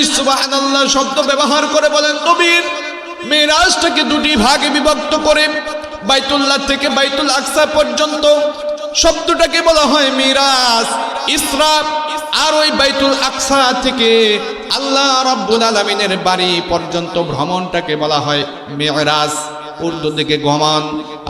হাদিস সুবহানাল্লাহ শব্দ ব্যবহার করে বলেন নবীর মেরাজটাকে দুটি ভাগে বিভক্ত করে বাইতুল্লাহ থেকে বাইতুল আকসা পর্যন্ত শব্দটাকে বলা হয় মিরাজ। ইসরা আর ওই বাইতুল আকসা থেকে আল্লাহ রাব্বুল আলামিনের বাড়ি পর্যন্ত ভ্রমণটাকে বলা হয় মিরাজ। উর্দু দিকে গমন।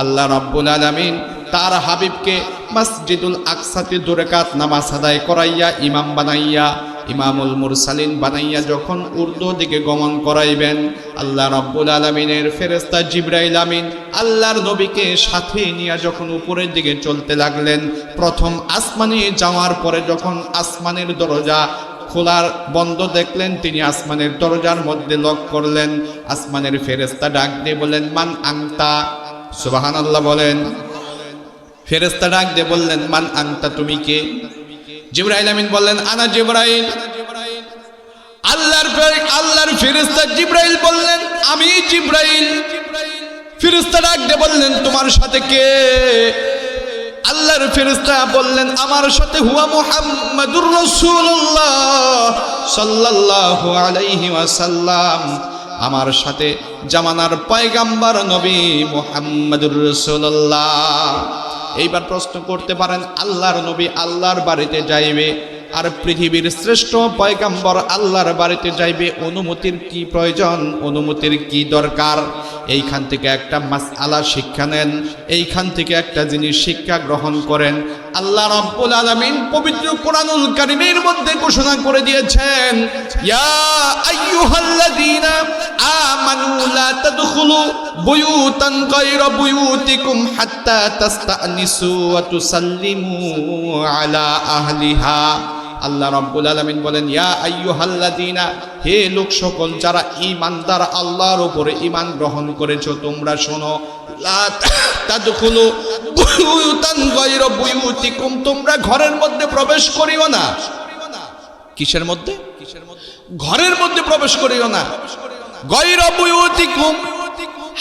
আল্লাহ রাব্বুল আলামিন তার হাবিবকে মসজিদুল আকসাতে 2 রাকাত নামাজ আদায় করাইয়া ইমাম বানাইয়া ইমামুল মুরসালিন বানাইয়া যখন উর্দু দিকে গমন করাইবেন, আল্লাহ রাব্বুল আলামিনের ফেরেশতা জিবরাইল আমিন আল্লাহর নবীকে সাথে নিয়ে যখন উপরের দিকে চলতে লাগলেন, প্রথম আসমানে যাওয়ার পরে যখন আসমানের দরজা খোলার বন্ধ দেখলেন, তিনি আসমানের দরজার মধ্যে লক করলেন। আসমানের ফেরেশতা ডাক দিয়ে বললেন মান আনতা, সুবহানাল্লাহ বলেন। ফেরেশতা ডাক দিয়ে বললেন মান আনতা, তুমি কে? জিবরাইল আমিন বললেন আনা জিবরাইল। আল্লাহর ফেরেশতা জিবরাইল বললেন আমি জিবরাইল। ফেরেশতা ডাক দিয়ে বললেন তোমার সাথে কে? আল্লাহর ফেরেশতা বললেন আমার সাথে হুয়া মুহাম্মাদুর রাসূলুল্লাহ সাল্লাল্লাহু আলাইহি ওয়াসাল্লাম, আমার সাথে জামানার পয়গাম্বর নবী মুহাম্মাদুর রাসূলুল্লাহ। এইবার প্রশ্ন করতে পারেন আল্লাহর নবী আল্লাহর বাড়িতে যাইবে আর পৃথিবীর শ্রেষ্ঠ পয়গাম্বর আল্লাহর বাড়িতে যাইবে, অনুমতির কি প্রয়োজন, অনুমতির কি দরকার? এইখান থেকে একটা মাসআলা শিক্ষা নেন, এইখান থেকে একটা জিনিস শিক্ষা গ্রহণ করেন। আল্লাহ রাব্বুল আলামিন পবিত্র কোরআনুল কারীমের মধ্যে ঘোষণা করে দিয়েছেন ইয়া আইয়ুহাল্লাযীনা আমানু লা তাদখুলু বুয়ুতান গায়রা বুয়ুতিকুম হাত্তা তাস্তানিসু ওয়া তুসাল্লিমু আলা আহলিহা। আল্লাহ রাব্বুল আলামিন বলেন ইয়া আইয়ুহাল্লাযীনা, হে লোক সকল যারা ঈমানদার আল্লাহর উপরে ঈমান গ্রহণ করেছো, তোমরা শোনো, লা তাদখুলু বুয়ুতান গায়রা বুয়ুতিকুম, তোমরা ঘরের মধ্যে প্রবেশ করিও না। কিসের মধ্যে? ঘরের মধ্যে প্রবেশ করিও না। গায়রা বুয়ুতিকুম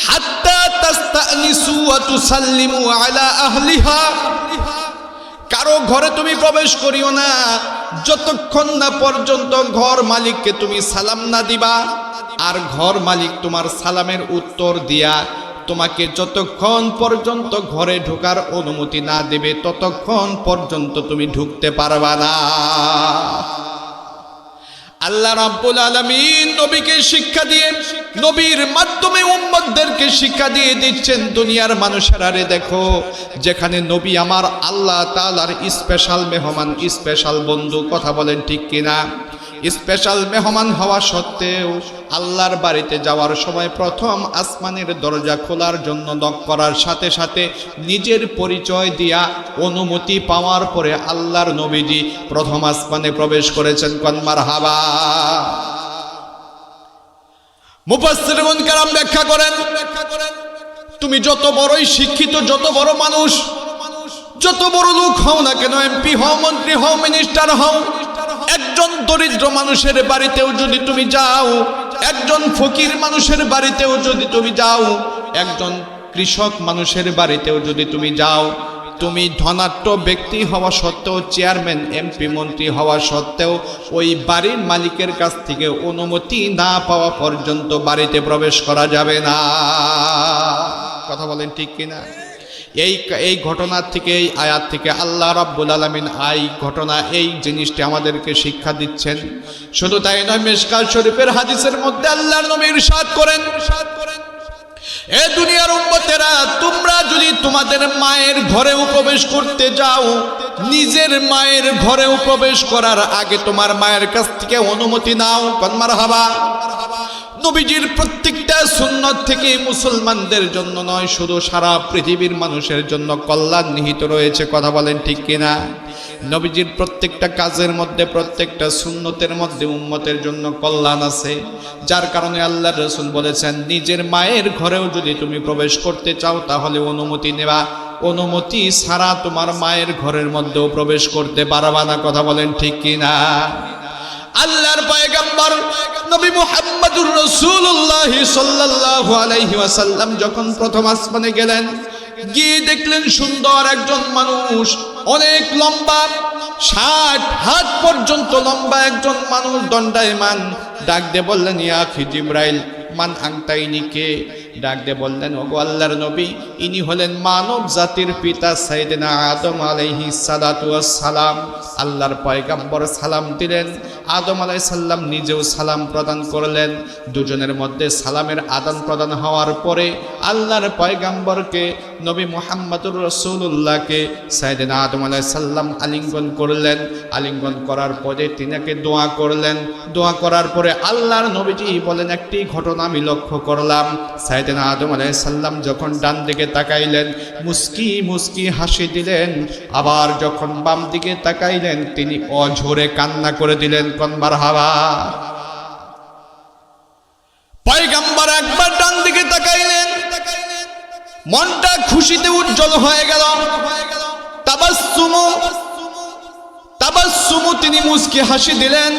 হাত্তা তাস্তানিসু ওয়া তুসাল্লিমু আলা আহলিহা, কারো ঘরে তুমি প্রবেশ করিও না যতক্ষণ না পর্যন্ত ঘর মালিককে তুমি সালাম না দিবা, আর ঘর মালিক তোমার সালামের উত্তর দিয়া তোমাকে যতক্ষণ পর্যন্ত ঘরে ঢোকার অনুমতি না দেবে ততক্ষণ পর্যন্ত তুমি ঢুকতে পারবা না। আল্লাহ রাব্বুল আলামিন নবীকে শিক্ষা দিয়ে, নবীর মাধ্যমে উম্মতদেরকে শিক্ষা দিয়ে দিচ্ছেন দুনিয়ার মানুষেরা রে দেখো, যেখানে নবী আমার আল্লাহ তাআলার স্পেশাল মেহমান, স্পেশাল বন্ধু, কথা বলেন ঠিক কিনা? স্পেশাল মেহমান হওয়া সত্ত্বেও আল্লাহর বাড়িতে যাওয়ার সময় প্রথম আসমানের দরজা খোলার জন্য নক করার সাথে সাথে নিজের পরিচয় দিয়া অনুমতি পাওয়ার পরে আল্লাহর নবীজি প্রথম আসমানে প্রবেশ করেছেন। কোন মারহাবা। মুফাসসিরুন কেরাম ব্যাখ্যা করেন, তুমি যত বড়ই শিক্ষিত, যত বড় মানুষ, যত বড় লোক হও না কেন, এমপি হও, মন্ত্রী হও, মিনিস্টার হও, একজন দরিদ্র মানুষের বাড়িতেও যদি তুমি যাও, একজন ফকির মানুষের বাড়িতেও যদি তুমি যাও, একজন কৃষক মানুষের বাড়িতেও যদি তুমি যাও, তুমি ধনাঢ্য ব্যক্তি হওয়া সত্ত্বেও, চেয়ারম্যান এমপি মন্ত্রী হওয়া সত্ত্বেও ওই বাড়ির মালিকের কাছ থেকে অনুমতি না পাওয়া পর্যন্ত বাড়িতে প্রবেশ করা যাবে না। কথা বলেন ঠিক কিনা? এই ঘটনার থেকে, এই আয়াত থেকে আল্লাহ রাব্বুল আলামিন এই ঘটনা, এই জিনিসটি আমাদেরকে শিক্ষা দিচ্ছেন। শুধু তাই নয়, মিশকাত শরীফের হাদিসের মধ্যে আল্লাহর নবী ইরশাদ করেন, এ দুনিয়ার উম্মতেরা, তোমরা যদি তোমাদের মায়ের ঘরেও প্রবেশ করতে যাও, নিজের মায়ের ঘরেও প্রবেশ করার আগে তোমার মায়ের কাছ থেকে অনুমতি নাও। কোন মারহাবা। নবীজির প্রত্যেকটা সুন্নাত থেকে মুসলমানদের জন্য নয়, শুধু সারা পৃথিবীর মানুষের জন্য কল্যাণ নিহিত রয়েছে। কথা বলেন ঠিক কিনা? নবীজির প্রত্যেকটা কাজের মধ্যে, প্রত্যেকটা সুন্নতের মধ্যে উম্মতের জন্য কল্যাণ আছে, যার কারণে আল্লাহর রাসূল বলেছেন নিজের মায়ের ঘরেও যদি তুমি প্রবেশ করতে চাও তাহলে অনুমতি নেবা, অনুমতি ছাড়া তোমার মায়ের ঘরের মধ্যেও প্রবেশ করতে পারবা না। কথা বলেন ঠিক কিনা? আল্লাহর পয়গম্বর নবী মুহাম্মদুর রাসূলুল্লাহ সাল্লাল্লাহু আলাইহি ওয়াসাল্লাম যখন প্রথম আসমানে গেলেন, গিয়ে দেখলেন সুন্দর একজন মানুষ, অনেক লম্বা, 60 হাত পর্যন্ত লম্বা একজন মানুষ দণ্ডায়মান। ডাক দিয়ে বললেন, ইয়া আখি জিবরাইল, মান আনতা, ইনি কে? ডাক দিয়ে বললেন, ওগো আল্লাহর নবী, ইনি হলেন মানব জাতির পিতা সাইয়েদনা আদম আলাইহিস সালাতু ওয়াস সালাম। আল্লাহর পয়গম্বর সালাম দিলেন, আদম আলাইহিস সালাম নিজেও সালাম প্রদান করলেন। দুজনের মধ্যে সালামের আদান প্রদান হওয়ার পরে আল্লাহর পয়গম্বরকে, নবী মুহাম্মদুর রাসূলুল্লাহকে সাইয়েদনা আদম আলাইহিস সালাম আলিঙ্গন করলেন। আলিঙ্গন করার পরে তিনাকে দোয়া করলেন। দোয়া করার পরে আল্লাহর নবীজি বলেন, একটি ঘটনা আমি লক্ষ্য করলাম। সাইয়েদনা আদম আলাইহিস সালাম যখন ডান দিকে তাকাইলেন, মুস্কি মুস্কি হাসি দিলেন। আবার যখন বাম দিকে তাকাইলেন, তিনি অঝরে কান্না করে দিলেন। কোন মারহাবা। পয়গম্বর একবার ডান দিকে তাকাইলেন, মনটা খুশিতে উজ্জ্বল হয়ে গেল। তাবাসসুমু, তিনি মুস্কি হাসি দিলেন।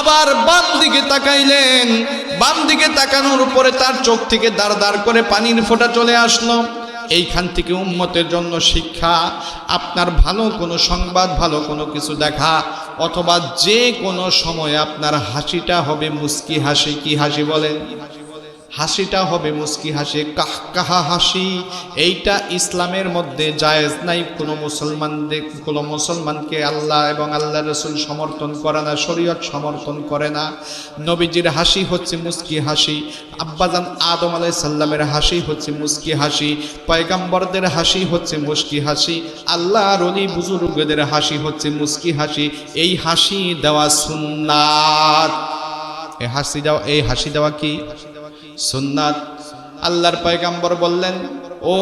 আবার বাম দিকে তাকাইলেন, বাম দিকে তাকানোর পরে তার চোখ থেকে দাঁড় দাঁড় করে পানির ফোঁটা চলে আসলো। এইখান থেকে উম্মতের জন্য শিক্ষা, আপনার ভালো কোনো সংবাদ, ভালো কোনো কিছু দেখা, অথবা যে কোনো সময় আপনার হাসিটা হবে মুস্কি হাসি। কি হাসি বলেন? হাসিটা হবে মুস্কি হাসি, কাহকাহা হাসি। এইটা ইসলামের মধ্যে জায়েজ নাই। কোনো মুসলমানকে আল্লাহ এবং আল্লাহ রাসূল সমর্থন করে না, শরীয়ত সমর্থন করে না। নবীজির হাসি হচ্ছে মুস্কি হাসি, আব্বাজান আদম আলাইহিস সালামের হাসি হচ্ছে মুস্কি হাসি, পয়গম্বরদের হাসি হচ্ছে মুস্কি হাসি, আল্লাহর ওলি বুজুর্গদের হাসি হচ্ছে মুস্কি হাসি। এই হাসি দেওয়া সুন্নাত। এই হাসি দেওয়া কি সুন্নাত। আল্লাহর পয়গম্বর বললেন, ও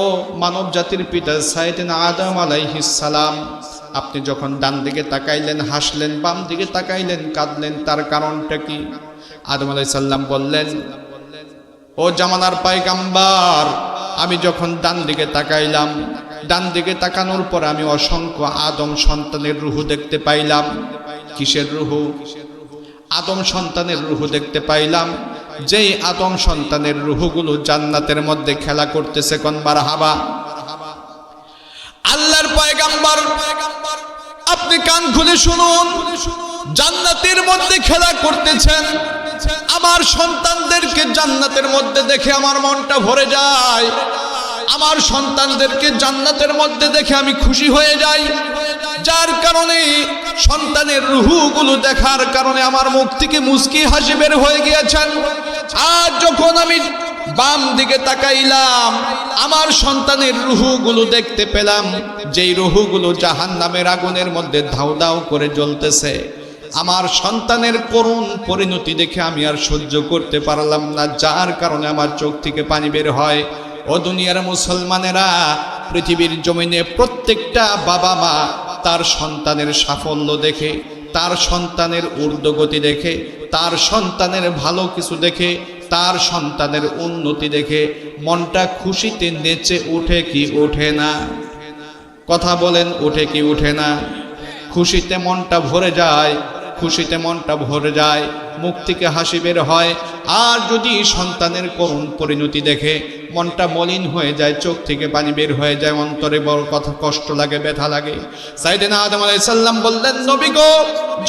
মানব জাতির পিতা সাইয়েদনা আদম আলাইহিস সালাম, আপনি যখন ডান দিকে তাকাইলেন হাসলেন, বাম দিকে তাকাইলেন কাঁদলেন, তার কারণটা কি? আদম আলাইহিস সালাম বললেন, ও জামানার পয়গম্বর, আমি যখন ডান দিকে তাকাইলাম, ডান দিকে তাকানোর পর আমি অসংখ্য আদম সন্তানের রূহ দেখতে পাইলাম। কিসের রূহ? আদম সন্তানের রূহ দেখতে পাইলাম। যেই আদম সন্তানের রূহগুলো জান্নাতের মধ্যে খেলা করতেছে। কোন মারহাবা। আল্লাহর পয়গম্বর, আপনি কান খুলে শুনুন, জান্নাতের মধ্যে খেলা করতেছেন। আমার সন্তানদেরকে জান্নাতের মধ্যে দেখে আমার মনটা ভরে যায়। আমার সন্তানদেরকে জান্নাতের মধ্যে দেখে আমি খুশি হয়ে যাই। যার কারণে সন্তানের রূহগুলো দেখার কারণে আমার মুখ থেকে মুস্কি হাসি বের হয়ে গিয়েছেন। আর যখন আমি বাম দিকে তাকাইলাম, আমার সন্তানের রূহগুলো দেখতে পেলাম, যেই রূহগুলো জাহান্নামের আগুনের মধ্যে ধাউ ধাউ করে জ্বলতেছে। আমার সন্তানের করুণ পরিণতি দেখে আমি আর সহ্য করতে পারলাম না, যার কারণে আমার চোখ থেকে পানি বের হয়। ও দুনিয়ার মুসলমানেরা, পৃথিবীর জমিনে প্রত্যেকটা বাবা মা তার সন্তানের সাফল্য দেখে, তার সন্তানের ঊর্ধ্বগতি দেখে, তার সন্তানের ভালো কিছু দেখে, তার সন্তানের উন্নতি দেখে মনটা খুশিতে নেচে ওঠে কি ওঠে না? কথা বলেন, ওঠে কি ওঠে না? খুশিতে মনটা ভরে যায়, খুশিতে মনটা ভরে যায়, মুখ থেকে হাসি বের হয়। আর যদি সন্তানের করুণ পরিণতি দেখে মনটা মলিন হয়ে যায়, চোখ থেকে পানি বের হয়ে যায়, অন্তরে বড় কথা কষ্ট লাগে, ব্যথা লাগে। সাইয়েদনা আদম আলাইহিস সালাম বললেন, নবী গো,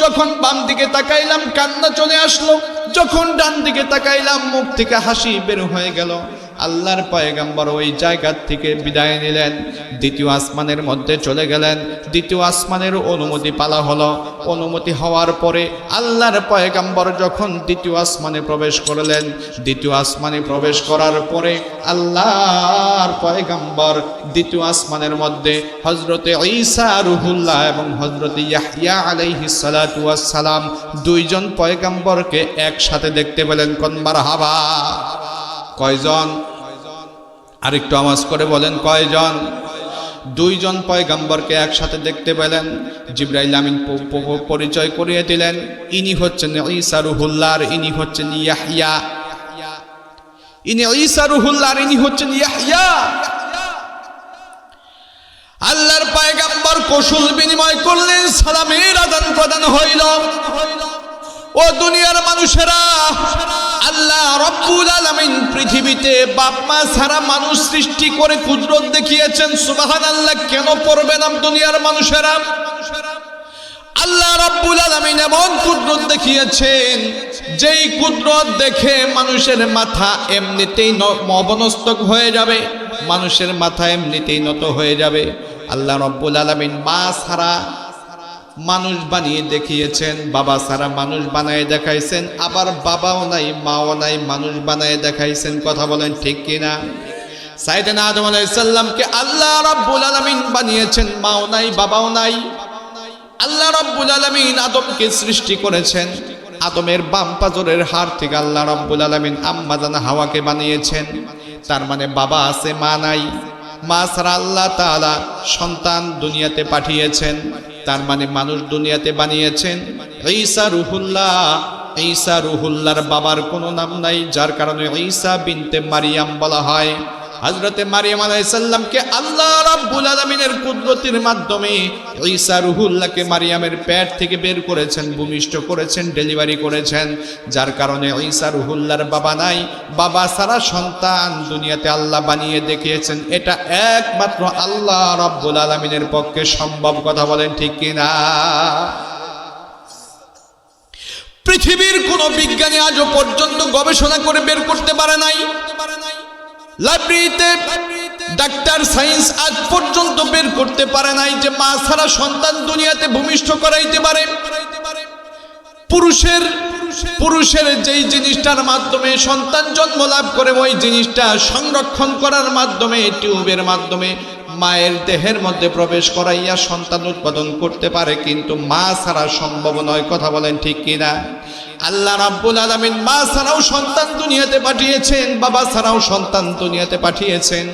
যখন বাম দিকে তাকাইলাম কান্না চলে আসলো, যখন ডান দিকে তাকাইলাম মুখ থেকে হাসি বের হয়ে গেল। আল্লাহর পয়গম্বর ওই জায়গা থেকে বিদায় নিলেন, দ্বিতীয় আসমানের মধ্যে চলে গেলেন। দ্বিতীয় আসমানের অনুমতি পালা হলো। অনুমতি হওয়ার পরে আল্লাহর পয়গম্বর যখন দ্বিতীয় আসমানে প্রবেশ করলেন, দ্বিতীয় আসমানে প্রবেশ করার পরে আল্লাহর পয়গম্বর দ্বিতীয় আসমানের মধ্যে হযরতে ঈসা রূহুল্লাহ এবং হযরতে ইয়াহইয়া আলাইহিস সালাতু ওয়াস সালাম দুইজন পয়গম্বরকে একসাথে দেখতে পেলেন। কোন মারহাবা। কয়জন? আরেকটু আওয়াজ করে বলেন, কয়জন? দুইজন পয়গম্বরকে একসাথে দেখতে পেলেন। জিবরাইল আমিন পরিচয় করিয়ে দিলেন, ইনি হচ্ছেন ঈসা রূহুল্লাহ, ইনি হচ্ছেন ইয়াহইয়া। ইনি ঈসা রূহুল্লাহ, ইনি হচ্ছেন ইয়াহইয়া। আল্লাহর পয়গম্বর কৌশল বিনিময় করলেন, সালামের আদান প্রদান হইল। ও দুনিয়ার মানুষেরা, আল্লাহ রব্বুল আলামিন পৃথিবীতে বাপ মা ছাড়া মানুষ সৃষ্টি করে কুদরত দেখিয়েছেন। সুবহানাল্লাহ কেন পড়বে না দুনিয়ার মানুষেরা? আল্লাহ রাব্বুল আলামিন এমন কুদরত দেখিয়েছেন, যেই কুদরত দেখে মানুষের মাথা এমনিতেই মবনস্তক হয়ে যাবে, মানুষের মাথা এমনিতেই নত হয়ে যাবে। আল্লাহ রাব্বুল আলামিন মা ছাড়া মানুষ বানিয়ে দেখিয়েছেন, বাবা ছাড়া মানুষ বানায় দেখাইছেন, আবার বাবাও নাই মাও নাই মানুষ বানায় দেখাইছেন। কথা বলেন ঠিক কিনা? সাইয়েদনা আদম আলাইহিস সালামকে আল্লাহ রাব্বুল আলামিন বানিয়েছেন, মাও নাই বাবাও নাই। আল্লাহ রাব্বুল আলামিন আদমকে সৃষ্টি করেছেন, আদমের বাম পাজরের হাড় থেকে আল্লাহ রাব্বুল আলামিন আম্মা জানা হাওয়াকে বানিয়েছেন। তার মানে বাবা আছে মা নাই, মা ছাড়া আল্লাহ তাআলা সন্তান দুনিয়াতে পাঠিয়েছেন, তার মানে মানুষ দুনিয়াতে বানিয়েছেন। ঈসা রূহুল্লাহ, ঈসা রূহুল্লাহর বাবার কোনো নাম নাই, যার কারণে ঈসা বিনতে মারিয়াম বলা হয়। হযরতে মারিয়াম আলাইহিস সালামকে আল্লাহ রাব্বুল আলামিনের কুদরতের মাধ্যমে ঈসা রূহুল্লাহকে মারিয়ামের পেট থেকে বের করেছেন, ভূমিষ্ঠ করেছেন, ডেলিভারি করেছেন, যার কারণে ঈসা রূহুল্লাহর বাবা নাই। বাবা ছাড়া সন্তান দুনিয়াতে আল্লাহ বানিয়ে দেখিয়েছেন। এটা একমাত্র আল্লাহ রাব্বুল আলামিনের পক্ষে সম্ভব। কথা বলেন ঠিক কিনা? পৃথিবীর কোন বিজ্ঞানী আজও পর্যন্ত গবেষণা করে বের করতে পারে নাই, লাইব্রেরিতে ডাক্তার সায়েন্স আজ পর্যন্ত বের করতে পারে নাই যে মা ছাড়া সন্তান দুনিয়াতে ভূমিষ্ঠ করাইতে পারে। পুরুষের যেই জিনিসটার মাধ্যমে সন্তান জন্ম লাভ করে, ওই জিনিসটা সংরক্ষণ করার মাধ্যমে, টিউবের মাধ্যমে মায়ের দেহের মধ্যে প্রবেশ করাইয়া সন্তান উৎপাদন করতে পারে, কিন্তু মা ছাড়া সম্ভব নয়। কথা বলেন ঠিক কিনা? আল্লাহ রাব্বুল আলামিন মা ছাড়াও সন্তান দুনিয়াতে পাঠিয়েছেন, বাবা ছাড়াও সন্তান দুনিয়াতে পাঠিয়েছেন।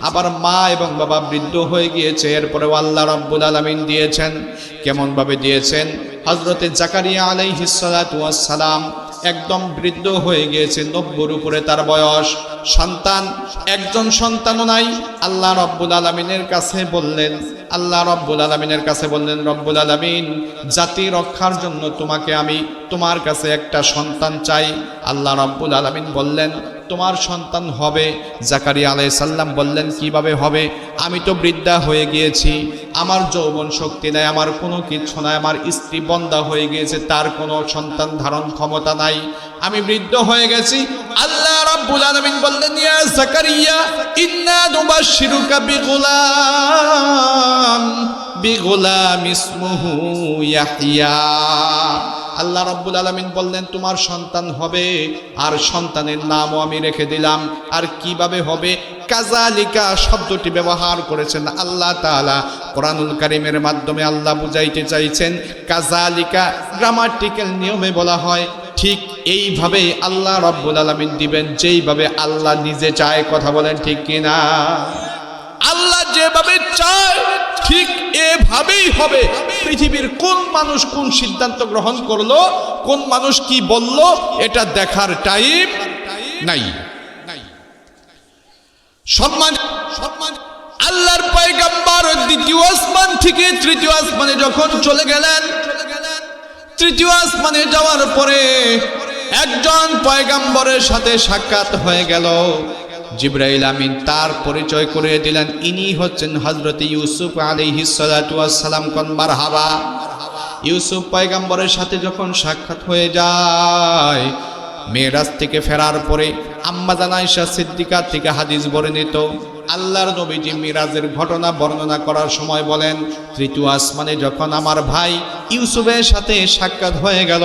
আবার মা এবং বাবা বৃদ্ধ হয়ে গিয়েছে, এরপরেও আল্লাহ রাব্বুল আলামিন দিয়েছেন। কেমন ভাবে দিয়েছেন? হযরতে জাকারিয়া আলাইহিস সালাতু ওয়াস সালাম একদম বৃদ্ধ হয়ে গিয়েছে, 90 উপরে তার বয়স, সন্তান একজন সন্তানও নাই। আল্লাহ রাব্বুল আলামিনের কাছে বললেন, আল্লাহ রাব্বুল আলামিনের কাছে বললেন, রব্বুল আলামিন জাতি রক্ষার জন্য আমি তোমার কাছে একটা সন্তান চাই। আল্লাহ রাব্বুল আলামিন বললেন তোমার সন্তান হবে। জাকারিয়া আলাইহিস সালাম বললেন কিভাবে হবে? আমি তো বৃদ্ধা হয়ে গিয়েছি, আমার যৌবন শক্তি নাই, আমার কোনো কিছু নাই, আমার স্ত্রী বন্ধা হয়ে গিয়েছে, তার কোনো সন্তান ধারণ ক্ষমতা নাই, আমি বৃদ্ধ হয়ে গেছি। আল্লাহ রাব্বুল আলামিন বললেন ইয়া জাকারিয়া ইন্না নুবাশশিরুকা বিগুলাম ইসমুহু ইয়াহইয়া। আল্লাহ রাব্বুল আলামিন বললেন তোমার সন্তান হবে, আর সন্তানের নামও আমি রেখে দিলাম। আর কিভাবে হবে? কাযালিকা শব্দটি ব্যবহার করেছেন আল্লাহ তাআলা কোরআনুল কারীমের মাধ্যমে। আল্লাহ বুঝাইতে চাইছেন কাযালিকা গ্রামাটিক্যাল নিয়মে বলা হয় ঠিক এইভাবে আল্লাহ রাব্বুল আলামিন দিবেন, যেইভাবে আল্লাহ নিজে চায়। কথা বলেন ঠিক কিনা? আল্লাহ যেভাবে চায় ঠিক এভাবেই হবে। পৃথিবীর কোন মানুষ কোন সিদ্ধান্ত গ্রহণ করলো, কোন মানুষ কি বলল, এটা দেখার টাইম নাই। সম্মান আল্লাহর পয়গম্বর দ্বিতীয় আসমান থেকে তৃতীয় আসমানে যখন চলে গেলেন, তৃতীয় আসমানে যাওয়ার পরে একজন পয়গম্বরের সাথে সাক্ষাৎ হয়ে গেল। জিবরাইল আমিন তার পরিচয় করে দিলেন, ইনি হচ্ছেন হযরত ইউসুফ আলাইহিস সালাতু ওয়াস সালাম। কোন মারহাবা। ইউসুফ পয়গম্বরের সাথে যখন সাক্ষাৎ হয়ে যায়, মেরাজ থেকে ফেরার পরে আম্মা জান আয়েশা সিদ্দিকা থেকে হাদিস বর্ণিত, আল্লাহর নবীজি মিরাজের ঘটনা বর্ণনা করার সময় বলেন, তৃতীয় আসমানে যখন আমার ভাই ইউসুফের সাথে সাক্ষাৎ হয়ে গেল,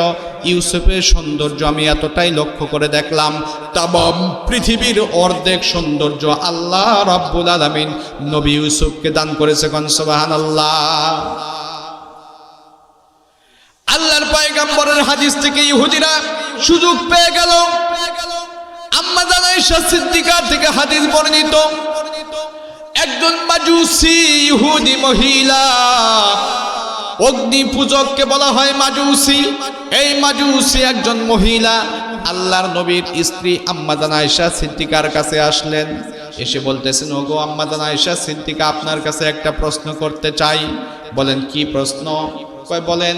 ইউসুফের সৌন্দর্য আমি এতটাই লক্ষ্য করে দেখলাম, তামাম পৃথিবীর অর্ধেক সৌন্দর্য আল্লাহ রাব্বুল আলামিন নবী ইউসুফকে দান করেছে। কোন সুবহানাল্লাহ। আল্লাহর পয়গম্বরের হাদিস থেকে ইহুদিরা সুযোগ পেয়ে গেল। আম্মা জান আয়েশা সিদ্দিকা থেকে হাদিস বর্ণিত, একজন মাজুসি ইহুদি মহিলা, অগ্নি পূজককে বলা হয় মাজুসি। এই মাজুসি একজন মহিলা আল্লাহর নবীর স্ত্রী আম্মা জান আয়েশা সিদ্দিকার কাছে আসলেন। এসে বলতেছেন, ওগো আম্মা জান আয়েশা সিদ্দিকা, আপনার কাছে একটা প্রশ্ন করতে চাই। বলেন কি প্রশ্ন? কয় বলেন,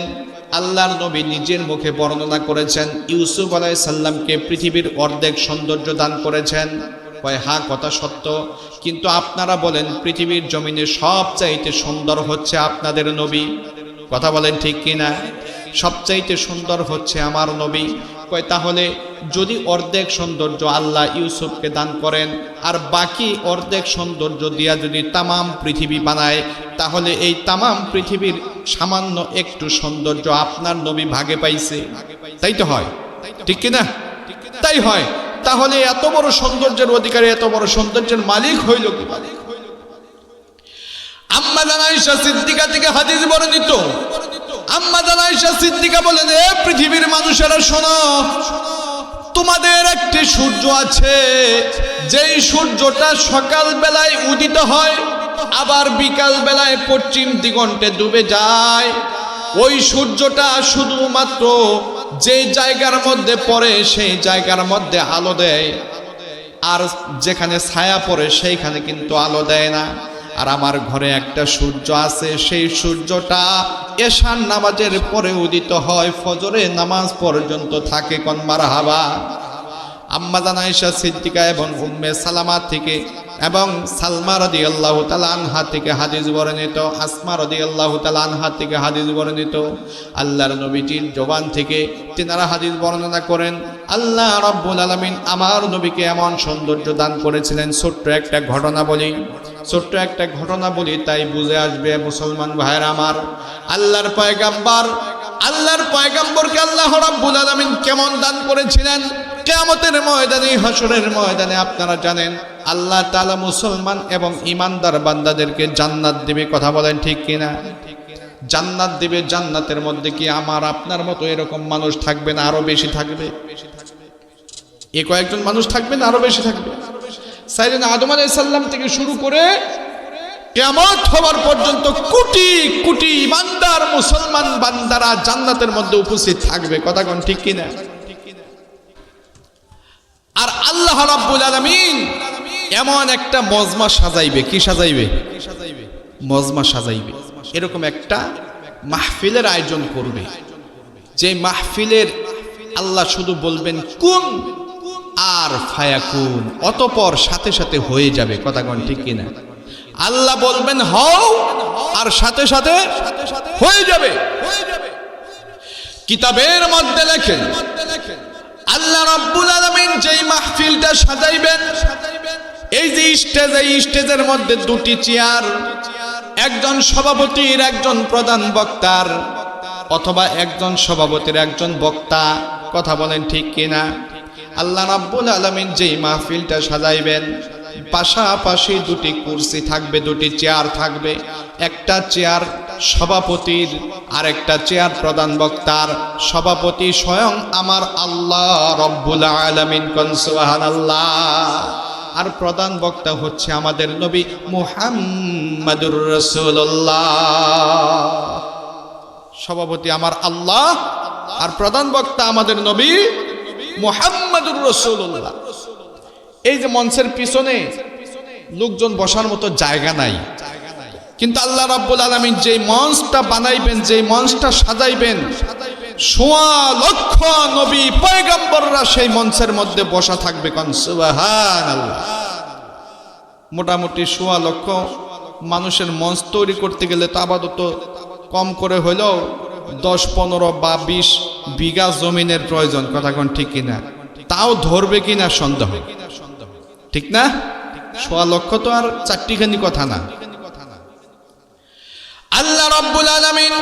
আল্লাহর নবী নিজের মুখে বর্ণনা করেছেন ইউসুফ আলাইহিস সালামকে পৃথিবীর অর্ধেক সৌন্দর্য দান করেছেন। কয় হ্যাঁ, কথা সত্য, কিন্তু আপনারা বলেন পৃথিবীর জমিনে সবচাইতে সুন্দর হচ্ছে আপনাদের নবী। কথা বলেন ঠিক কিনা? সবচাইতে সুন্দর হচ্ছে আমার নবী। কয় তাহলে যদি অর্ধেক সৌন্দর্য আল্লাহ ইউসুফকে দান করেন আর বাকি অর্ধেক সৌন্দর্য দিয়া যদি তামাম পৃথিবী বানায়, তাহলে এই তামাম পৃথিবীর সামান্য একটু সৌন্দর্য আপনার নবী ভাগে পাইছে। তাই তো হয়, ঠিক কিনা? তাই হয়। তাহলে এত বড় সৌন্দর্যের অধিকারী, এত বড় সৌন্দর্যের মালিক হইল কি? আম্মা জান আয়েশা সিদ্দিকা থেকে হাদিস বর্ণিত, আম্মা জান আয়েশা সিদ্দিকা বলেন, এ পৃথিবীর মানুষেরা শোনো, তোমাদের একটি সূর্য আছে, যেই সূর্যটা সকাল বেলায় উদিত হয় আবার বিকাল বেলায় পশ্চিম দিগন্তে ডুবে যায়। ওই সূর্যটা শুধুমাত্র যে জায়গার মধ্যে পড়ে সেই জায়গার মধ্যে আলো দেয়, আর যেখানে ছায়া পড়ে সেইখানে কিন্তু আলো দেয় না। আর আমার ঘরে একটা সূর্য আছে, সেই সূর্যটা এশার নামাজের পরে উদিত হয়, ফজরের নামাজ পর্যন্ত থাকে। কোন মারহাবা। আম্মা জান আয়েশা সিদ্দিকা এবং উম্মে সালামা থেকে এবং সালমা রাদিয়াল্লাহু তাআলা আনহা থেকে হাদিস বর্ণিত, আসমা রাদিয়াল্লাহু তাআলা আনহা থেকে হাদিস বর্ণিত, আল্লাহর নবীজির জবান থেকে তিনারা হাদিস বর্ণনা করেন, আল্লাহ রাব্বুল আলামিন আমার নবীকে এমন সৌন্দর্য দান করেছিলেন। ছোট্ট একটা ঘটনা বলি, তাই বুঝে আসবে মুসলমান ভাইরা আমার। আল্লাহর পয়গাম্বরকে আল্লাহ রাব্বুল আলামিন কেমন দান করেছিলেন? কিয়ামতের ময়দানে, হাসরের ময়দানে আপনারা জানেন আল্লাহ তাআলা মুসলমান এবং ঈমানদার বান্দাদেরকে জান্নাত দিবে। কথা বলেন ঠিক কিনা? জান্নাত দিবে। জান্নাতের মধ্যে কি আমার আপনার মতো এরকম মানুষ থাকবে না আরো বেশি থাকবে? এ কয়েকজন মানুষ থাকবে না আরো বেশি থাকবে? সাইয়েদনা আদম আলাইহিস সালাম থেকে শুরু করে কিয়ামত হওয়ার পর্যন্ত কোটি কোটি ঈমানদার মুসলমান বান্দারা জান্নাতের মধ্যে উপস্থিত থাকবে। কথা কোন ঠিক কিনা? আর আল্লাহ রাব্বুল আলামিন এমন একটা মজমা সাজাইবে। কি সাজাইবে? মজমা সাজাইবে। এরকম একটা মাহফিলের আয়োজন করবে, যে মাহফিলের আল্লাহ শুধু বলবেন কুন আর ফায়াকুন, অতঃপর সাথে সাথে হয়ে যাবে। কথা কোন ঠিক কিনা? আল্লাহ বলবেন হও আর সাথে সাথে হয়ে যাবে। কিতাবের মধ্যে লেখেন আল্লাহ রাব্বুল আলামিন যেই মাহফিলটা সাজাইবেন, এই যে স্টেজ, এই স্টেজের মধ্যে দুটি চেয়ার, একজন সভাপতির একজন প্রধান বক্তার, অথবা একজন সভাপতির একজন বক্তা। কথা বলেন ঠিক কিনা? আল্লাহ রাব্বুল আলামিন যেই মাহফিলটা সাজাইবেন, পাশাপাশি দুটি কুরসি থাকবে, দুটি চেয়ার থাকবে। একটা চেয়ার সভাপতির আর একটা চেয়ার প্রধান বক্তার। সভাপতি স্বয়ং আমার আল্লাহ রব্বুল আলামিন, কোন সুবহানাল্লাহ। আর প্রধান বক্তা হচ্ছে আমাদের নবী মুহাম্মাদুর রাসূলুল্লাহ। সভাপতি আমার আল্লাহ আর প্রধান বক্তা আমাদের নবী মুহাম্মাদুর রাসূলুল্লাহ। এই যে মঞ্চের পিছনে লোকজন বসার মতো জায়গা নাই, কিন্তু আল্লাহ রাব্বুল আলামিন যেই মঞ্চটা বানাইবেন, যেই মঞ্চটা সাজাইবেন, ১৬ লক্ষ নবী পয়গম্বররা সেই মঞ্চের মধ্যে বসা থাকবে। কোন সুবহানাল্লাহ। মোটামুটি ১৬ লক্ষ মানুষের মঞ্চ তৈরি করতে গেলে তো আপাতত কম করে হলেও ১০, ১৫ বা ২০ বিঘা জমিনের প্রয়োজন। কথা কোন ঠিক কিনা? তাও ধরবে কিনা সন্দেহ, ঠিক না? ১৬ লক্ষ তো আর চারটিখানি কথা না। আল্লাহ রাব্বুল আলামিন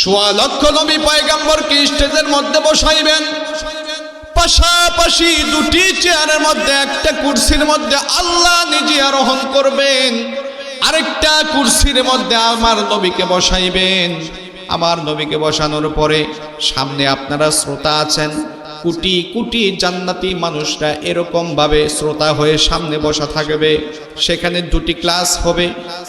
১৬ লক্ষ নবী পয়গম্বরকে স্টেজের মধ্যে বসাইবেন। পাশাপাশি দুটি চেয়ারের মধ্যে, একটা কুরসির মধ্যে আল্লাহ নিজে আরোহণ করবেন, আরেকটা কুরসির মধ্যে আমার নবীকে বসাইবেন। আমার নবীকে বসানোর পরে সামনে আপনারা শ্রোতা আছেন, কোটি কোটি জান্নাতি মানুষরা এরকম ভাবে শ্রোতা হয়ে সামনে বসা থাকবে। সেখানে দুটি ক্লাস হবে,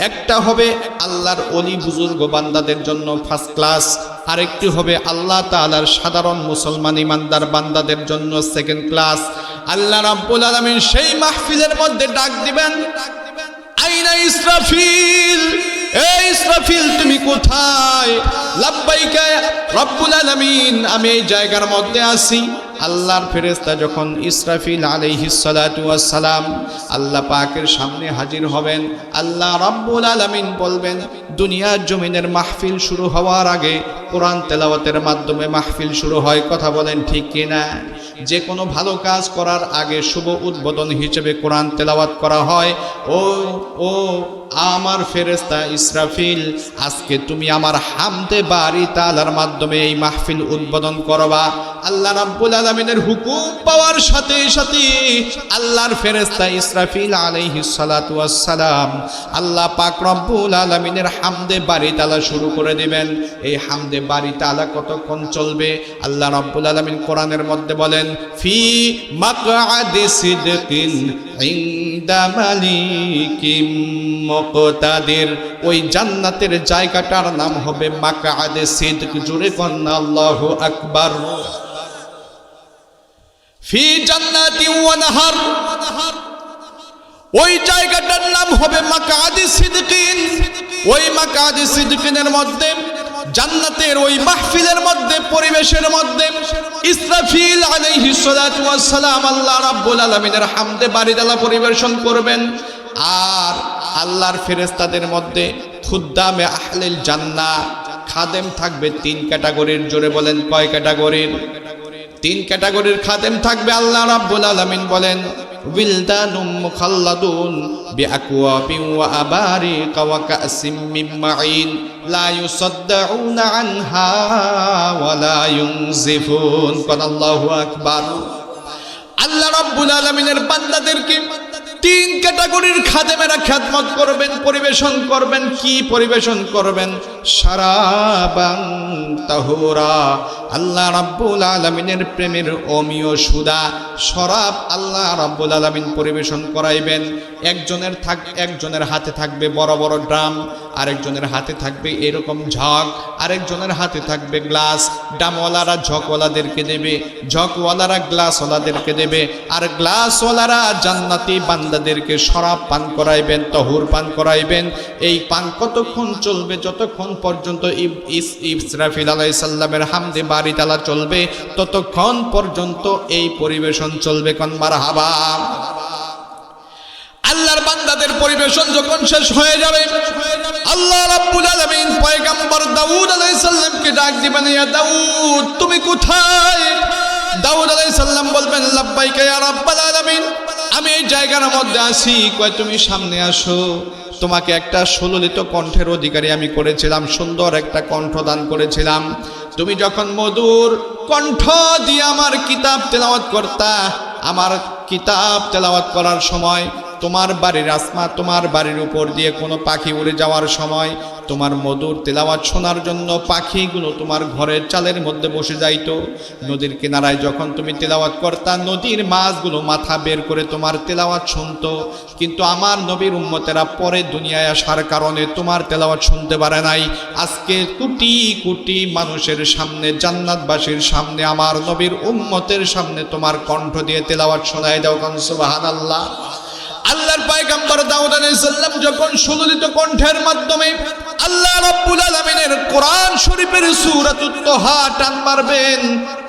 একটা হবে আল্লাহর ওলি বুজুর্গ বান্দাদের জন্য ফার্স্ট ক্লাস, আরেকটি হবে আল্লাহ তাআলার সাধারণ মুসলমান ইমানদার বান্দাদের জন্য সেকেন্ড ক্লাস। আল্লাহ রাব্বুল আলামিন সেই মাহফিলের মধ্যে ডাক দিবেন, আইনা ইসরাফিল, এই ইসরাফিল তুমি কোথায়? লাব্বাইকা রব্বুল আলামিন, আমি এই জায়গার মধ্যে আছি। আল্লাহর ফেরেশতা যখন ইসরাফিল আলাইহিস সালাতু ওয়াস সালাম আল্লাহ পাকের সামনে হাজির হবেন, আল্লাহ রাব্বুল আলামিন বলবেন, দুনিয়ার জমিনের মাহফিল শুরু হওয়ার আগে কোরআন তেলাওয়াতের মাধ্যমে মাহফিল শুরু হয়। কথা বলেন ঠিক কিনা? যে কোনো ভালো কাজ করার আগে শুভ উদ্বোধন হিসেবে কোরআন তেলাওয়াত করা হয়। ও আমার ফেরেশতা ইসরাফিল, আজকে তুমি আমার হামদে বারি তাআলার মাধ্যমে এই মাহফিল উদ্বোধন করবা। আল্লাহ রাব্বুল আলামিনের হুকুম পাওয়ার সাথে সাথে আল্লাহর ফেরেশতা ইসরাফিল আলাইহিস সালাতু ওয়াস সালাম আল্লাহ পাক রব্বুল আলামিনের হামদে বারি তাআলা শুরু করে দিবেন। এই হামদে বারি তাআলা কতক্ষণ চলবে? আল্লাহ রাব্বুল আলামিন কোরআনের মধ্যে বলেন, ফি মাকআদি সিদকিন ইনদা মালিকিম মুকতাদির। ওই জান্নাতের জায়গাটার নাম হবে মাকআদে সিদক। জোরে কন্না আল্লাহু আকবার। ফি জান্নাতি ওয়া নাহার, ওই জায়গাটার নাম হবে মাকআদে সিদকিন। ওই মাকআদে সিদকিনের মধ্যে জান্নাতের ওই মাহফিলের মধ্যে পরিবেশের মধ্যে ইসরাফিল আলাইহিস সালাতু ওয়াস সালাম আল্লাহ রাব্বুল আলামিনের হামদে বারি তাআলা পরিবেশন করবেন। আর আল্লাহর ফেরেশতাদের মধ্যে খুদ্দামে আহলিল জান্নাহ খাদেম থাকবে 3 ক্যাটাগরির। জোরে বলেন কয় ক্যাটাগরির? 3 ক্যাটাগরির খাদেম থাকবে। আল্লাহ রাব্বুল আলামিন বলেন, উইলদানুম মুখাল্লাদুন বিআকওয়াবিন ওয়া আবারিকা ওয়া কাসিম মিন মাঈন লা ইউসাদ্দাউনা আনহা ওয়া লা ইউনজিফুন। আল্লাহু আকবার। আল্লাহ রাব্বুল আলামিনের বান্দাদেরকে 3 ক্যাটাগরির খাদেমেরা খেদমত করবেন, পরিবেশন করবেন। কি পরিবেশন করবেন? শারাবান তাহুরা, আল্লাহ রাব্বুল আলামিনের প্রেমের অমীয় সুদা শরাব আল্লাহ রাব্বুল আলামিন পরিবেশন করাইবেন। একজনের হাতে থাকবে বড় বড় ড্রাম, আরেকজনের হাতে থাকবে এরকম ঝক, আরেকজনের হাতে থাকবে গ্লাস। ড্রামওয়ালারা ঝকওয়ালাদেরকে দেবে, ঝকওয়ালারা গ্লাসওয়ালাদেরকে দেবে, আর গ্লাসওয়ালারা জান্নাতি বান্দাদেরকে শরাব পান করাইবেন, তহুর পান করাইবেন। এই পান কতক্ষণ চলবে? যতক্ষণ পর্যন্ত ইসরাফিল আলাইহিস সালামের হামদে বারি তাআলা চলবে, ততক্ষণ পর্যন্ত এই পরিবেশন চলবে। কোন মারহাবা। আল্লাহর বান্দাদের পরিবেশন যখন শেষ হয়ে যাবে, আল্লাহ রাব্বুল আলামিন পয়গম্বর দাউদ আলাইহিস সালামকে ডাক দিবেন, ইয়া দাউদ তুমি কোথায়? দাউদ আলাইহিস সালাম বলবেন, লাব্বাইকা ইয়া রাব্বাল আলামিন, আমি এই জায়গার মধ্যে আছি। কয় তুমি সামনে আসো, তোমাকে একটা সুললিত কণ্ঠের অধিকারী আমি করেছিলাম, সুন্দর একটা কণ্ঠ দান করেছিলাম। তুমি যখন মধুর কণ্ঠ দিয়ে আমার কিতাব তেলাওয়াত করতা, আমার কিতাব তেলাওয়াত করার সময় তোমার বাড়ির আসমা, তোমার বাড়ির উপর দিয়ে কোনো পাখি উড়ে যাওয়ার সময় তোমার মধুর তেলাওয়াত শোনার জন্য পাখিগুলো তোমার ঘরের চালের মধ্যে বসে যাইতো। নদীর কিনারায় যখন তুমি তেলাওয়াত করতা, নদীর মাছগুলো মাথা বের করে তোমার তেলাওয়াত শুনতো। কিন্তু আমার নবীর উম্মতেরা পরে দুনিয়ায় আসার কারণে তোমার তেলাওয়াত শুনতে পারে নাই। আজকে কোটি কোটি মানুষের সামনে, জান্নাতবাসীর সামনে, আমার নবীর উম্মতের সামনে তোমার কণ্ঠ দিয়ে তেলাওয়াত শোনায় দাও। কান সুবহানাল্লাহ। আল্লাহর পয়গম্বর দাউদ আলাইহিস সালাম যখন সুললিত কণ্ঠের মাধ্যমে আল্লাহ রাব্বুল আলামিনের কোরআন শরীফের সূরাতুত তাহা টান মারবেন,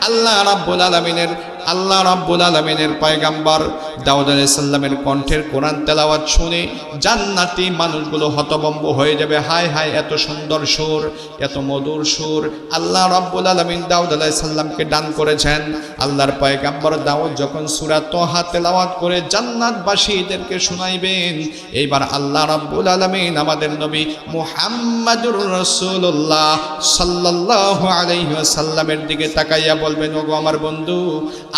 আল্লাহ রাব্বুল আলামিনের পয়গম্বর দাউদ আলাইহিস সালামের কণ্ঠের কোরআন তেলাওয়াত শুনে জান্নাতি মানুষগুলো হতভম্ব হয়ে যাবে। হায় হায়, এত সুন্দর সুর, এত মধুর সুর আল্লাহ রাব্বুল আলামিন দাউদ আলাইহিস সালামকে দান করেছেন। আল্লাহর পয়গম্বর দাউদ যখন সূরা তাহা তেলাওয়াত করে জান্নাতবাসীদেরকে শোনাইবেন, এইবার আল্লাহ রাব্বুল আলামিন আমাদের নবী মুহাম্মাদুর রাসূলুল্লাহ সাল্লাল্লাহু আলাইহি ওয়াসাল্লামের দিকে তাকাইয়া বলবেন, ওগো আমার বন্ধু,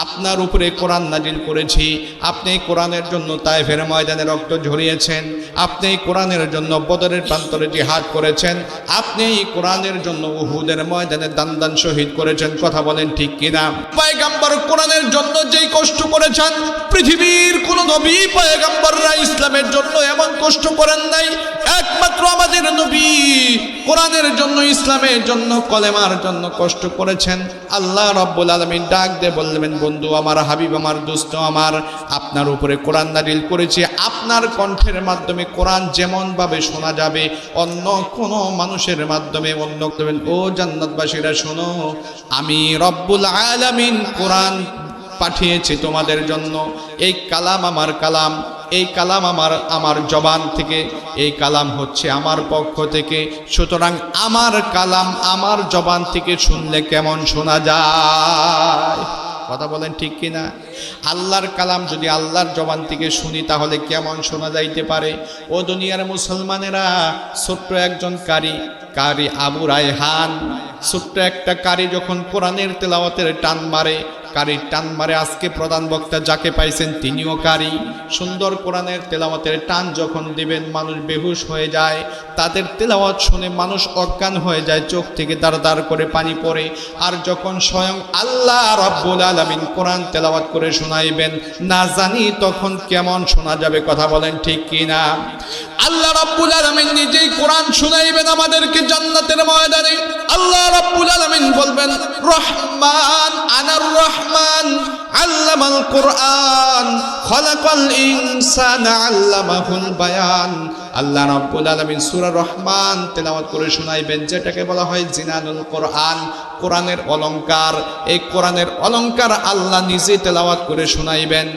আপনার উপরে কোরআন নাজিল করেছি, আপনি কোরআনের জন্য তায়েফের ময়দানে রক্ত ঝরিয়েছেন, আপনি কোরআনের জন্য বদরের প্রান্তরে জিহাদ করেছেন, আপনি কোরআনের জন্য উহুদের ময়দানে দান শহীদ করেছেন। কথা বলেন ঠিক কিনা? পয়গম্বর কোরআনের জন্য যেই কষ্ট করেছেন, পৃথিবীর কোন নবী পয়গম্বররা ইসলামের জন্য এমন কষ্ট করেন নাই। একমাত্র আমাদের নবী কোরআনের জন্য, ইসলামের জন্য, কলেমার জন্য কষ্ট করেছেন। আল্লাহ রাব্বুল আলামিন ডাক দিয়ে বললেন, বন্ধু আমার, হাবিব আমার, দোস্ত আমার, আপনার উপরে কোরআন নাজিল করেছি, আপনার কণ্ঠের মাধ্যমে কোরআন যেমন ভাবে শোনা যাবে অন্য কোনো মানুষের মাধ্যমে অন্য। ও জান্নাতবাসীরা শোনো, আমি রব্বুল আলামিন কোরআন পাঠিয়েছি তোমাদের জন্য। এই কালাম আমার কালাম, এই কালাম আমার জবান থেকে, এই কালাম হচ্ছে আমার পক্ষ থেকে। সুতরাং আমার কালাম আমার জবান থেকে শুনলে কেমন শোনা যায়? কথা বলেন ঠিক কিনা? আল্লাহর কালাম যদি আল্লাহর জবান থেকে শুনি তাহলে কেমন শোনা যাইতে পারে? ও দুনিয়ার মুসলমানেরা, ছোট্ট একজন কারি আবু রায়হান, ছোট্ট একটা কারি যখন কোরআনের তেলাওয়াতের টান মারে, কারির টান মারে, আজকে প্রধান বক্তা যাকে পাইছেন তিনিও কারি। সুন্দর কোরআনের তেলাওয়াতের টান যখন দিবেন মানুষ বেহুশ হয়ে যায়, তাদের তেলাওয়াত শুনে মানুষ অজ্ঞান হয়ে যায়, চোখ থেকে দাঁড় দাঁড় করে পানি পড়ে। আর যখন স্বয়ং আল্লাহ রাব্বুল আলামিন কোরআন তেলাওয়াত করে শোনাইবেন, না জানি তখন কেমন শোনা যাবে? কথা বলেন ঠিক কিনা? আল্লাহ রাব্বুল আলামিন নিজেই কোরআন শোনাইবেন আমাদেরকে জান্নাতের ময়দানে। আল্লাহ রাব্বুল আলামিন বলবেন, রহমান আনার রহমান আল্লামাল কোরআন খলাকাল ইনসানা আল্লামাহুল বায়ান। আল্লাহ রাব্বুল আলামিন সূরা রহমান তেলাওয়াত করে শোনাইবেন, যেটাকে বলা হয় জিনানুল কোরআন, কোরআনের অলংকার। এই কোরআনের অলংকার আল্লাহ নিজে তেলাওয়াত করে শোনাইবেন।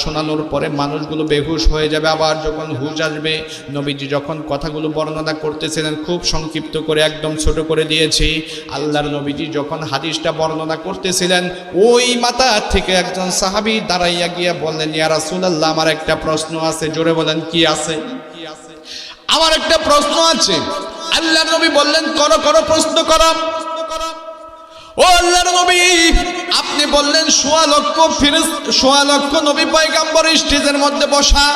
শোনানোর পরে মানুষগুলো বেহুশ হয়ে যাবে। আবার যখন হুশ আসবে, নবীজি যখন কথাগুলো বর্ণনা করতেছিলেন, খুব সংক্ষিপ্ত করে একদম ছোট করে দিয়েছি। আল্লাহর নবীজি যখন হাদিসটা বর্ণনা করতেছিলেন, ওই মাথা থেকে একজন সাহাবী দাঁড়াইয়া গিয়া বললেন, ইয়া রাসূলুল্লাহ, আমার একটা প্রশ্ন আছে। জোরে বলেন, কি আছে? আমার একটা প্রশ্ন আছে। আল্লাহর নবী বললেন, করো প্রশ্ন করো। ও আল্লাহর নবী, আপনি বললেন ১৬ লক্ষ নবী পয়গাম্বর স্টেজের মধ্যে বসা,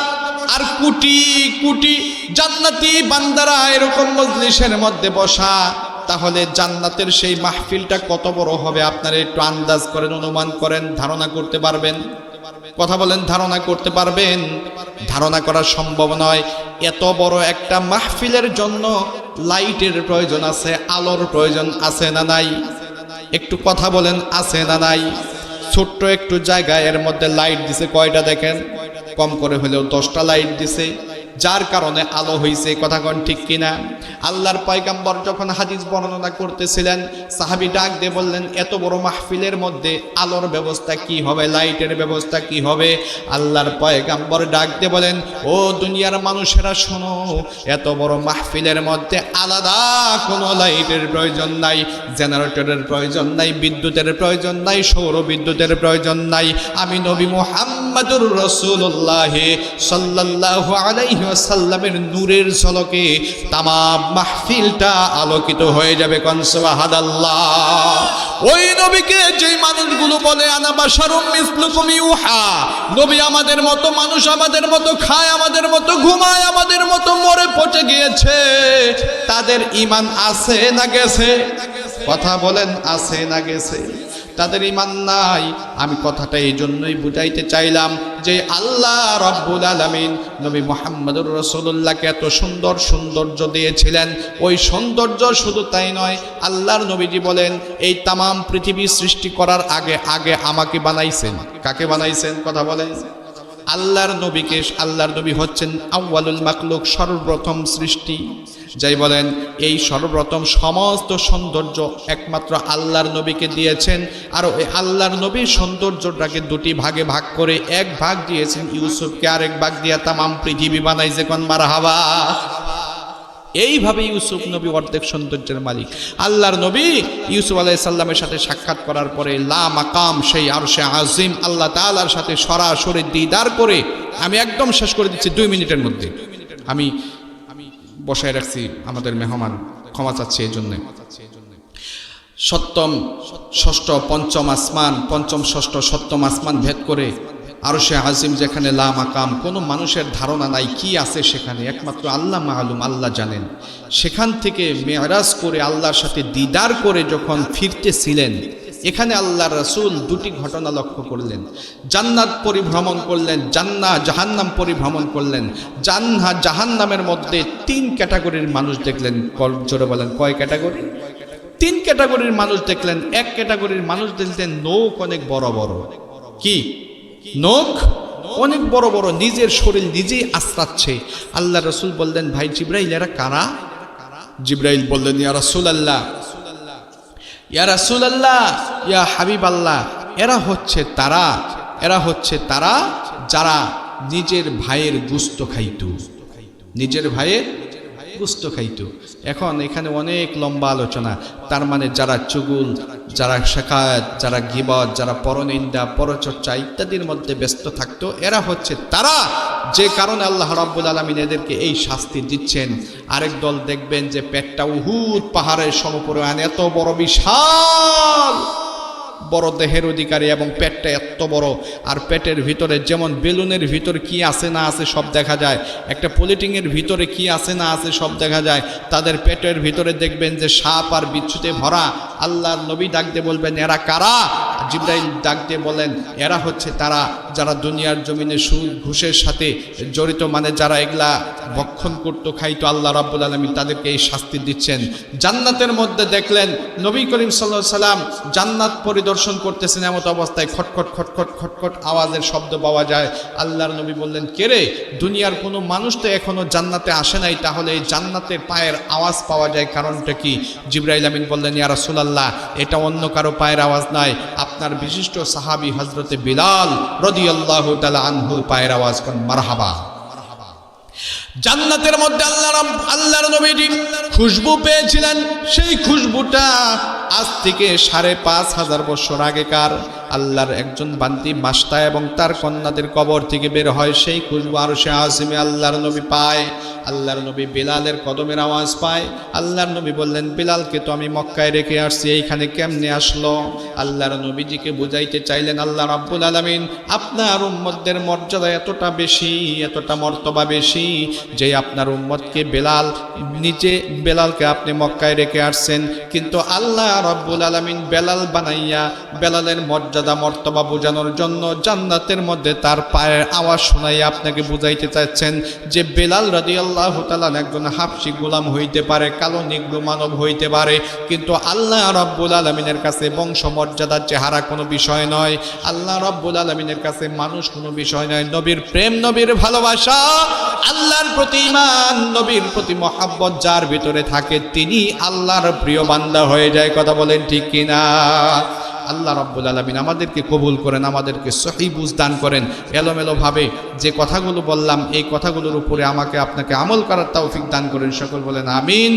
আর কোটি কোটি জান্নাতি বান্দারা এরকম মজলিসের মধ্যে বসা। তাহলে জান্নাতের সেই মাহফিলটা কত বড় হবে? আপনারা একটু আন্দাজ করেন, অনুমান করেন, ধারণা করতে পারবেন? কথা বলেন, ধারণা করতে পারবেন? ধারণা করা সম্ভব নয়। এত বড় একটা মাহফিলের জন্য লাইটের প্রয়োজন আছে, আলোর প্রয়োজন আছে না নাই? একটু কথা বলেন, আছে না নাই? ছোট্ট একটু জায়গায় এর মধ্যে লাইট দিছে কয়টা দেখেন? কম করে হলেও 10টা লাইট দিছে, যার কারণে আলো হইছে। কথা কোন ঠিক কিনা? আল্লাহর পয়গাম্বর যখন হাদিস বর্ণনা করতেছিলেন, সাহাবী ডাক দিয়ে বললেন, এত বড় মাহফিলের মধ্যে আলোর ব্যবস্থা কি হবে, লাইটের ব্যবস্থা কি হবে? আল্লাহর পয়গাম্বর ডাক দিয়ে বলেন, ও দুনিয়ার মানুষেরা শোনো, এত বড় মাহফিলের মধ্যে আলাদা কোনো লাইটের প্রয়োজন নাই, জেনারেটরের প্রয়োজন নাই, বিদ্যুতের প্রয়োজন নাই, সৌর বিদ্যুতের প্রয়োজন নাই। আমি নবী মুহাম্মদুর রাসূলুল্লাহ সাল্লাল্লাহু আলাইহি ওয়াসাল্লামের নূরের ঝলকে তামাম মাহফিলটা আলোকিত হয়ে যাবে। কোন সুবহানাল্লাহ। ওই নবীকে যেই মানুষগুলো বলে আনা বাশারুম মিসলুকুম ইউহা, নবী আমাদের মতো মানুষ, আমাদের মতো খায়, আমাদের মতো ঘুমায়, আমাদের মতো মরে পচে গিয়েছে, তাদের ঈমান আছে না গেছে? কথা বলেন, আছে না গেছে? তাদের ঈমান নাই। আমি কথাটা এই জন্যই বুঝাইতে চাইলাম যে আল্লাহ রাব্বুল আলামিন নবী মুহাম্মদুর রাসূলুল্লাহকে এত সুন্দর সৌন্দর্য দিয়েছিলেন। ওই সৌন্দর্য শুধু তাই নয়, আল্লাহর নবীজি বলেন, এই তামাম পৃথিবী সৃষ্টি করার আগে আমাকে বানাইছেন। কাকে বানাইছেন? কথা বলেন। আল্লাহর নবীকে, আল্লাহর নবী হচ্ছেন আউয়ালুল মাখলুক, সর্বপ্রথম সৃষ্টি। যাই বলেন, এই সর্বপ্রথম সমস্ত সৌন্দর্য একমাত্র আল্লাহর নবীকে দিয়েছেন। আর ওই আল্লাহর নবীর সৌন্দর্যটাকে দুটি ভাগে ভাগ করে এক ভাগ দিয়েছেন ইউসুফকে, আরেক ভাগ দিয়া তামাম পৃথিবী বানাইছে। কোন মারহাবা। এইভাবে ইউসুফ নবী অর্ধেক সৌন্দর্যের মালিক। আল্লাহর নবী ইউসুফ আলাইহিস সালামের সাথে সাক্ষাৎ করার পরে লা মাকাম, সেই আরশে আজিম আল্লাহ তাআলার সাথে সরাসরি দিদার করে, আমি একদম শেষ করে দিচ্ছি 2 মিনিটের মধ্যে, আমি বসায় রাখছি আমাদের মেহমান, ক্ষমা চাচ্ছি এই জন্যে। সপ্তম, ষষ্ঠ, পঞ্চম আসমান, পঞ্চম, ষষ্ঠ, সপ্তম আসমান ভেদ করে আরশে আজিম যেখানে লা মাকাম, কোনো মানুষের ধারণা নাই কি আছে সেখানে, একমাত্র আল্লাহ মালুম, আল্লাহ জানেন। সেখান থেকে মেরাজ করে আল্লাহর সাথে দিদার করে যখন ফিরতেছিলেন, এখানে আল্লাহর রাসূল 2টি ঘটনা লক্ষ্য করলেন। জান্নাত পরিভ্রমণ করলেন, জাহান্নাম পরিভ্রমণ করলেন। জাহান্নামের মধ্যে 3 ক্যাটাগরির মানুষ দেখলেন। জোরে বলেন, কয় ক্যাটাগরি? 3 ক্যাটাগরির মানুষ দেখলেন। এক ক্যাটাগরির মানুষ দেখলেন নখ অনেক বড় বড়। কি নখ? অনেক বড় বড়, নিজের শরীর নিজেই আশ্রাচ্ছে। আল্লাহ রাসূল বললেন, ভাই জিবরাইল, এরা কারা? জিবরাইল বললেন, ইয়া রাসূলুল্লাহ, ইয়া রাসূলুল্লাহ, ইয়া হাবিবাল্লাহ, এরা হচ্ছে তারা যারা নিজের ভাইয়ের গোশত খাইত, নিজের ভাইয়ের গোশত খাইত। এখন এখানে অনেক লম্বা আলোচনা। তার মানে যারা চুগুল, যারা শাকায়াত, যারা গীবত, যারা পরনিন্দা, পরচর্চা ইত্যাদির মধ্যে ব্যস্ত থাকতো, এরা হচ্ছে তারা, যে কারণে আল্লাহ রাব্বুল আলামিন এদেরকে এই শাস্তি দিচ্ছেন। আরেক দল দেখবেন যে পেটটা উহুদ পাহাড়ের সমপরিমাণ, এত বড় বিশাল বড় দেহের অধিকারী, এবং পেটটা এত বড়, আর পেটের ভিতরে যেমন বেলুনের ভিতরে কি আছে না আছে সব দেখা যায়, একটা পলিটিংয়ের ভিতরে কি আছে না আছে সব দেখা যায়, তাদের পেটের ভিতরে দেখবেন যে সাপ আর বিচ্ছুতে ভরা। আল্লাহর নবী ডাক দিয়ে বলবেন এরা কারা? জিবরাইল ডাক দিয়ে বলেন এরা হচ্ছে তারা যারা দুনিয়ার জমিনে সুদ ঘুষের সাথে জড়িত, মানে যারা এগুলা ভক্ষণ করতো, খাইতো। আল্লাহ রাব্বুল আলামিন তাদেরকে এই শাস্তি দিচ্ছেন। জান্নাতের মধ্যে দেখলেন নবী করিম সাল্লাল্লাহু আলাইহি সাল্লাম জান্নাত পরিদর্শন করতেছেন, এমত অবস্থায় খটখট খটখট খটখট আওয়াজের শব্দ পাওয়া যায়। আল্লাহর নবী বললেন কে রে? দুনিয়ার কোনো মানুষ তো এখনো জান্নাতে আসে নাই, তাহলে এই জান্নাতের পায়ের আওয়াজ পাওয়া যায়, কারণটা কি? জিবরাইল আমিন বললেন ইয়া রাসূলুল্লাহ, এটা অন্য কারো পায়ের আওয়াজ নয়, আপনার বিশিষ্ট সাহাবী হযরতে বিলাল রাদিয়াল্লাহু তাআলা আনহুর পায়ের আওয়াজ। কোন মারহাবা। জান্নাতের মধ্যে আল্লাহর নবীজি খুশবু পেয়েছিলেন। সেই খুশবুটা আজ থেকে ৫,৫০০ বছর আগেকার আল্লাহর একজন বান্দি মাস্তা এবং তার কন্যাদের কবর থেকে বের হয়। সেই খুশবু আরশে আজিমে আল্লাহর নবী পায়। আল্লাহর নবী বিলালের কদমের আওয়াজ পায়। আল্লাহর নবী বললেন বিলালকে তো আমি মক্কায় রেখে আসছি, এইখানে কেমনে আসলো? আল্লাহর নবীজিকে বুঝাইতে চাইলেন আল্লাহ রাব্বুল আলামিন আপনার উম্মতদের মর্যাদা এতটা বেশি, এতটা মর্তবা বেশি, যে আপনার উম্মতকে বেলালকে আপনি মক্কায় রেখে আসছেন, কিন্তু আল্লাহ রাব্বুল আলামিন বেলাল বানাইয়া বেলালের মর্যাদা মর্তবা বোঝানোর জন্য জান্নাতের মধ্যে তার পায়ের আওয়াজ শোনাইয়া আপনাকে বুঝাইতে চাচ্ছেন যে বেলাল রাদিয়াল্লাহু তাআলা একজন হাবশী গোলাম হইতে পারে, কালো নিগ্র মানব হইতে পারে, কিন্তু আল্লাহ রাব্বুল আলামিনের কাছে বংশ মর্যাদার চেহারা কোনো বিষয় নয়। আল্লাহ রাব্বুল আলামিনের কাছে মানুষ কোনো বিষয় নয়। নবীর প্রেম, নবীর ভালোবাসা, আল্লাহর প্রতি ঈমান, নবীর প্রতি মহব্বত যার ভিতরে থাকে তিনি আল্লাহর প্রিয় বান্দা হয়ে যায়। কথা বলেন ঠিক কিনা? আল্লাহ রাব্বুল আলামিন আমাদেরকে কবুল করেন, আমাদেরকে সহিহ বুঝ দান করেন। এলোমেলোভাবে যে কথাগুলো বললাম এই কথাগুলোর উপরে আমাকে আপনাকে আমল করার তৌফিক দান করেন। সকল বলেন আমিন।